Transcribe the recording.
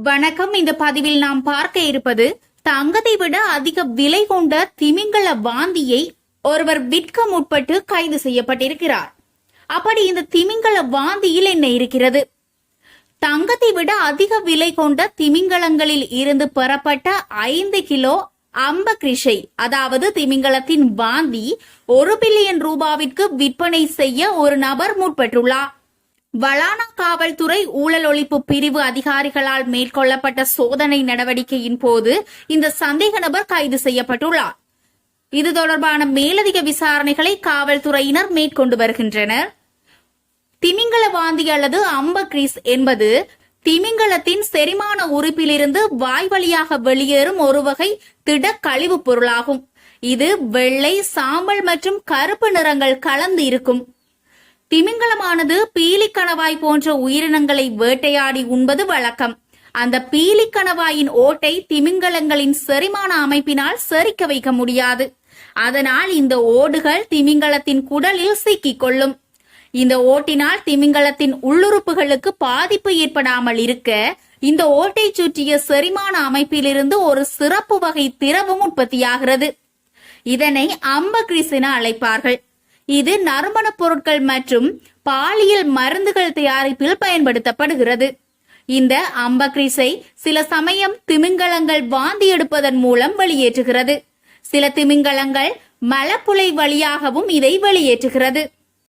வணக்கம். இந்த பதிவில் நாம் பார்க்க இருப்பது தங்கத்தை விட அதிக விலை கொண்ட திமிங்கல வாந்தியை ஒருவர் விற்க முற்பட்டு கைது செய்யப்பட்டிருக்கிறார். அப்படி இந்த திமிங்கல வாந்தியில் என்ன இருக்கிறது? தங்கத்தை விட அதிக விலை கொண்ட திமிங்கலங்களில் இருந்து பெறப்பட்ட 5 கிலோ அம்பக்ரிஷை, அதாவது திமிங்கலத்தின் வாந்தி 1 பில்லியன் ரூபாவிற்கு விற்பனை செய்ய ஒரு நபர் முற்பட்டுள்ளார். வலானா காவல்துறை ஊழல் ஒழிப்பு பிரிவு அதிகாரிகளால் மேற்கொள்ளப்பட்ட சோதனை நடவடிக்கையின் போது இந்த சந்தேக நபர் கைது செய்யப்பட்டுள்ளார். இது தொடர்பான மேலதிக விசாரணைகளை காவல்துறையினர் மேற்கொண்டு வருகின்றனர். திமிங்கல வாந்தி அல்லது அம்பக்ரிஸ் என்பது திமிங்கலத்தின் செரிமான உறுப்பிலிருந்து வாய் வழியாக வெளியேறும் ஒரு வகை திட கழிவுப் பொருளாகும். இது வெள்ளை, சாம்பல் மற்றும் கருப்பு நிறங்கள் கலந்து இருக்கும். திமிங்கலமானது பீலிக்கணவாய் போன்ற உயிரினங்களை வேட்டையாடி உண்பது வழக்கம். அந்த பீலிக்கணவாயின் ஓட்டை திமிங்கலங்களின் செரிமான அமைப்பினால் செரிக்க வைக்க முடியாது. அதனால் இந்த ஓடுகள் திமிங்கலத்தின் குடலில் சிக்கிக் கொள்ளும். இந்த ஓட்டினால் திமிங்கலத்தின் உள்ளுறுப்புகளுக்கு பாதிப்பு ஏற்படாமல் இருக்க இந்த ஓட்டை சுற்றிய செரிமான அமைப்பிலிருந்து ஒரு சிறப்பு வகை திரவம் உற்பத்தியாகிறது. இதனை அம்பக்ரிஸ் என அழைப்பார்கள். இது நறுமண பொருட்கள் மற்றும் பாலியல் மருந்துகள் தயாரிப்பில் பயன்படுத்தப்படுகிறது. இந்த அம்பக்ரிஸை சில சமயம் திமிங்கலங்கள் வாந்தி எடுப்பதன் மூலம் வெளியேற்றுகிறது. சில திமிங்கலங்கள் மலப்புழை வழியாகவும் இதை வெளியேற்றுகிறது.